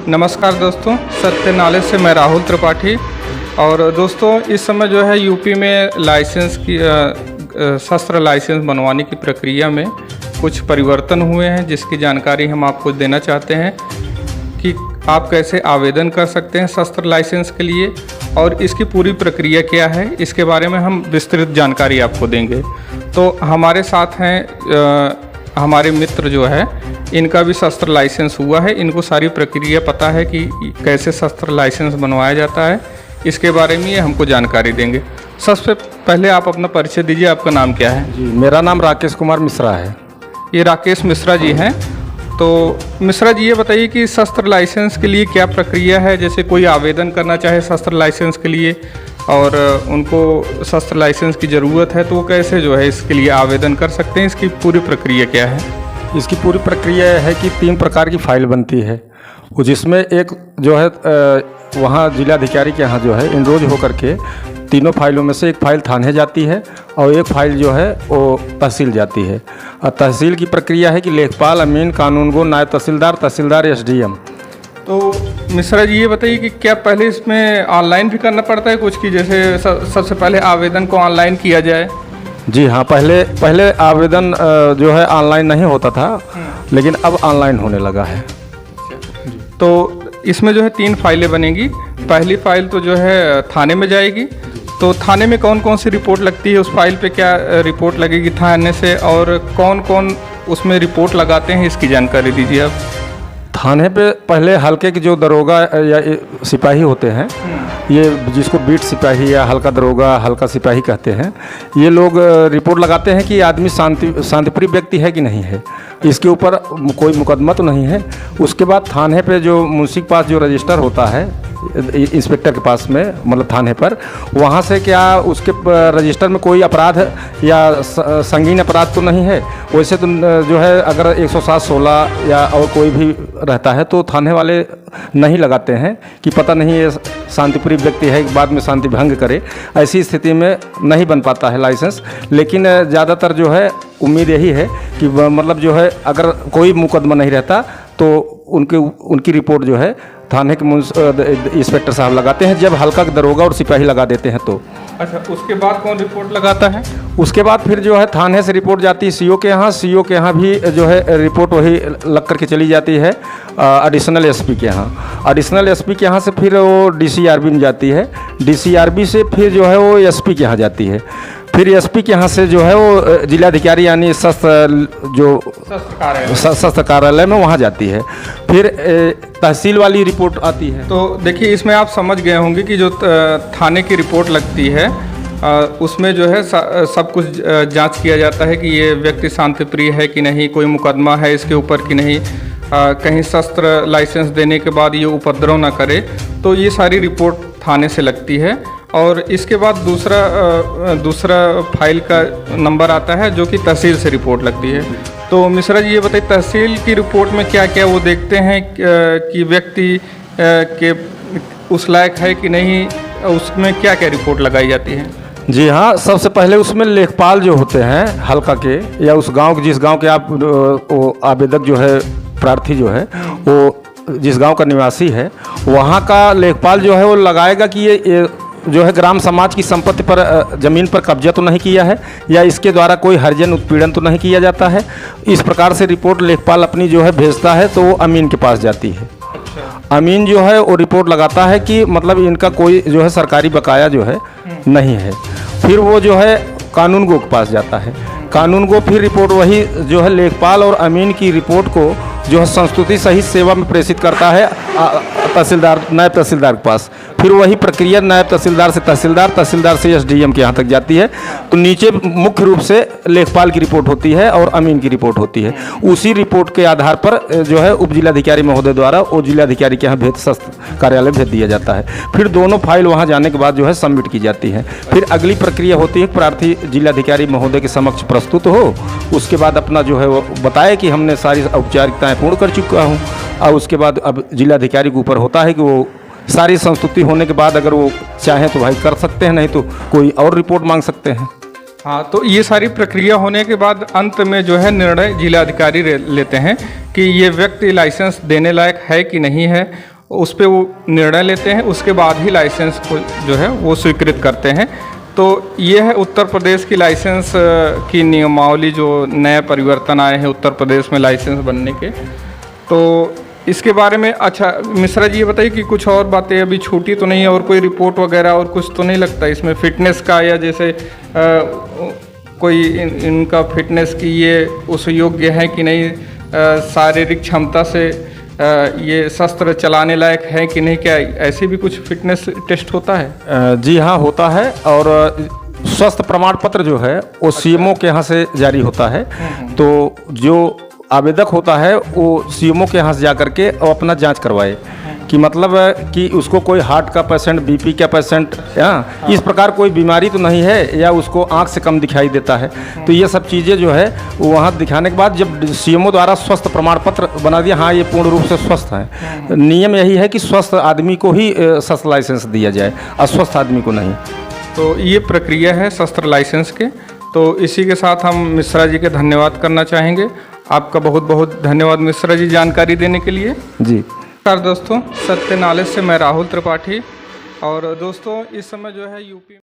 नमस्कार दोस्तों, सत्य नॉलेज से मैं राहुल त्रिपाठी। और दोस्तों, इस समय जो है यूपी में लाइसेंस की शस्त्र लाइसेंस बनवाने की प्रक्रिया में कुछ परिवर्तन हुए हैं, जिसकी जानकारी हम आपको देना चाहते हैं कि आप कैसे आवेदन कर सकते हैं शस्त्र लाइसेंस के लिए और इसकी पूरी प्रक्रिया क्या है। इसके बारे में हम विस्तृत जानकारी आपको देंगे। तो हमारे साथ हैं हमारे मित्र जो है, इनका भी शस्त्र लाइसेंस हुआ है, इनको सारी प्रक्रिया पता है कि कैसे शस्त्र लाइसेंस बनवाया जाता है। इसके बारे में ये हमको जानकारी देंगे। सबसे पहले आप अपना परिचय दीजिए, आपका नाम क्या है? जी, मेरा नाम राकेश कुमार मिश्रा है। ये राकेश मिश्रा जी हैं। तो मिश्रा जी, ये बताइए कि शस्त्र लाइसेंस के लिए क्या प्रक्रिया है? जैसे कोई आवेदन करना चाहे शस्त्र लाइसेंस के लिए और उनको शस्त्र लाइसेंस की ज़रूरत है, तो वो कैसे जो है इसके लिए आवेदन कर सकते हैं? इसकी पूरी प्रक्रिया क्या है? इसकी पूरी प्रक्रिया है कि 3 प्रकार की फाइल बनती है, जिसमें एक जो है वहाँ जिलाधिकारी के यहाँ जो है इनरोज होकर के तीनों फाइलों में से एक फाइल थाने जाती है और एक फाइल जो है वो तहसील जाती है। और तहसील की प्रक्रिया है कि लेखपाल, अमीन, कानूनगो, नायब तहसीलदार, तहसीलदार, एसडीएम। तो मिश्रा जी, ये बताइए कि क्या पहले इसमें ऑनलाइन भी करना पड़ता है कुछ, की जैसे सबसे पहले आवेदन को ऑनलाइन किया जाए? जी हाँ, पहले आवेदन जो है ऑनलाइन नहीं होता था, लेकिन अब ऑनलाइन होने लगा है। तो इसमें जो है 3 फाइलें बनेंगी। पहली फाइल तो जो है थाने में जाएगी। तो थाने में कौन कौन सी रिपोर्ट लगती है? उस फाइल पे क्या रिपोर्ट लगेगी थाने से, और कौन कौन उसमें रिपोर्ट लगाते हैं, इसकी जानकारी दीजिए आप। थाने पे पहले हल्के के जो दरोगा या सिपाही होते हैं, ये जिसको बीट सिपाही या हल्का दरोगा, हल्का सिपाही कहते हैं, ये लोग रिपोर्ट लगाते हैं कि आदमी शांतिप्रिय व्यक्ति है कि नहीं है, इसके ऊपर कोई मुकदमा तो नहीं है। उसके बाद थाने पे जो मुंशी के पास जो रजिस्टर होता है, इंस्पेक्टर के पास में, मतलब थाने पर, वहाँ से क्या उसके रजिस्टर में कोई अपराध या संगीन अपराध तो नहीं है। वैसे तो जो है अगर 107-16 या और कोई भी रहता है तो थाने वाले नहीं लगाते हैं कि पता नहीं ये शांतिप्रिय व्यक्ति है, बाद में शांति भंग करे। ऐसी स्थिति में नहीं बन पाता है लाइसेंस। लेकिन ज़्यादातर जो है उम्मीद यही है कि मतलब जो है अगर कोई मुकदमा नहीं रहता तो उनकी रिपोर्ट जो है थाने के इंस्पेक्टर साहब लगाते हैं, जब हल्का दरोगा और सिपाही लगा देते हैं तो। अच्छा, उसके बाद कौन रिपोर्ट लगाता है? उसके बाद फिर जो है थाने से रिपोर्ट जाती है सीओ के यहाँ। सीओ के यहाँ भी जो है रिपोर्ट वही लग करके चली जाती है एडिशनल एसपी के यहाँ। एडिशनल एसपी के यहाँ से फिर वो डीसीआरबी में जाती है। डीसीआरबी से फिर जो है वो एसपी के यहाँ जाती है। फिर एसपी के यहाँ से जो है वो जिलाधिकारी यानी शस्त्र कार्यालय में वहाँ जाती है। फिर तहसील वाली रिपोर्ट आती है। तो देखिए, इसमें आप समझ गए होंगे कि जो थाने की रिपोर्ट लगती है उसमें जो है सब कुछ जांच किया जाता है कि ये व्यक्ति शांतिप्रिय है कि नहीं, कोई मुकदमा है इसके ऊपर कि नहीं, कहीं शस्त्र लाइसेंस देने के बाद ये उपद्रव ना करे। तो ये सारी रिपोर्ट थाने से लगती है। और इसके बाद दूसरा फाइल का नंबर आता है जो कि तहसील से रिपोर्ट लगती है। तो मिश्रा जी, ये बताइए, तहसील की रिपोर्ट में क्या क्या वो देखते हैं कि व्यक्ति के उस लायक है कि नहीं, उसमें क्या क्या रिपोर्ट लगाई जाती है? जी हाँ, सबसे पहले उसमें लेखपाल जो होते हैं हल्का के, या उस गांव के, जिस गांव के आप वो आवेदक जो है, प्रार्थी जो है, वो जिस गांव का निवासी है, वहाँ का लेखपाल जो है वो लगाएगा कि ये जो है ग्राम समाज की संपत्ति पर, ज़मीन पर कब्जा तो नहीं किया है, या इसके द्वारा कोई हर्जन उत्पीड़न तो नहीं किया जाता है। इस प्रकार से रिपोर्ट लेखपाल अपनी जो है भेजता है, तो वो अमीन के पास जाती है। अमीन जो है वो रिपोर्ट लगाता है कि मतलब इनका कोई जो है सरकारी बकाया जो है नहीं है। फिर वो जो है कानूनगो के पास जाता है। कानूनगो फिर रिपोर्ट वही जो है लेखपाल और अमीन की रिपोर्ट को जो है संस्तुति सहित सेवा में प्रेषित करता है तहसीलदार, नायब तहसीलदार के पास। फिर वही प्रक्रिया नायब तहसीलदार से तहसीलदार, तहसीलदार से एसडीएम के यहाँ तक जाती है। तो नीचे मुख्य रूप से लेखपाल की रिपोर्ट होती है और अमीन की रिपोर्ट होती है। उसी रिपोर्ट के आधार पर जो है उप जिलाधिकारी महोदय द्वारा वो जिलाधिकारी के यहाँ शस्त्र कार्यालय भेज दिया जाता है। फिर दोनों फाइल वहाँ जाने के बाद जो है सबमिट की जाती है। फिर अगली प्रक्रिया होती है, प्रार्थी जिलाधिकारी महोदय के समक्ष प्रस्तुत हो, उसके बाद अपना जो है वो बताए कि हमने सारी औपचारिकताएँ पूर्ण कर चुका हूँ। और उसके बाद अब जिलाधिकारी के ऊपर होता है कि वो सारी संस्तुति होने के बाद अगर वो चाहें तो भाई कर सकते हैं, नहीं तो कोई और रिपोर्ट मांग सकते हैं। हाँ, तो ये सारी प्रक्रिया होने के बाद अंत में जो है निर्णय जिलाधिकारी लेते हैं कि ये व्यक्ति लाइसेंस देने लायक है कि नहीं है। उस पे वो निर्णय लेते हैं, उसके बाद ही लाइसेंस को जो है वो स्वीकृत करते हैं। तो ये है उत्तर प्रदेश की लाइसेंस की नियमावली, जो नए परिवर्तन आए हैं उत्तर प्रदेश में लाइसेंस बनने के। तो इसके बारे में अच्छा मिश्रा जी ये बताइए कि कुछ और बातें अभी छूटी तो नहीं है, और कोई रिपोर्ट वगैरह और कुछ तो नहीं लगता इसमें फिटनेस का, या जैसे कोई इनका फिटनेस की ये उस योग्य है कि नहीं, शारीरिक क्षमता से ये शस्त्र चलाने लायक है कि नहीं, क्या ऐसे भी कुछ फिटनेस टेस्ट होता है? जी हाँ, होता है। और स्वास्थ्य प्रमाण पत्र जो है वो सीएमओ के यहाँ से जारी होता है। तो जो आवेदक होता है वो सीएमओ के यहाँ से जा करके और अपना जांच करवाए कि मतलब कि उसको कोई हार्ट का पेशेंट, बीपी का पेशेंट, इस प्रकार कोई बीमारी तो नहीं है, या उसको आंख से कम दिखाई देता है। तो ये सब चीज़ें जो है वो वहाँ दिखाने के बाद जब सीएमओ द्वारा स्वस्थ प्रमाण पत्र बना दिया, हाँ ये पूर्ण रूप से स्वस्थ है। नियम यही है कि स्वस्थ आदमी को ही शस्त्र लाइसेंस दिया जाए, अस्वस्थ आदमी को नहीं। तो ये प्रक्रिया है शस्त्र लाइसेंस के। तो इसी के साथ हम मिश्रा जी के धन्यवाद करना चाहेंगे। आपका बहुत बहुत धन्यवाद मिश्रा जी जानकारी देने के लिए। जी नमस्कार दोस्तों, सत्य नॉलेज से मैं राहुल त्रिपाठी। और दोस्तों इस समय जो है यूपी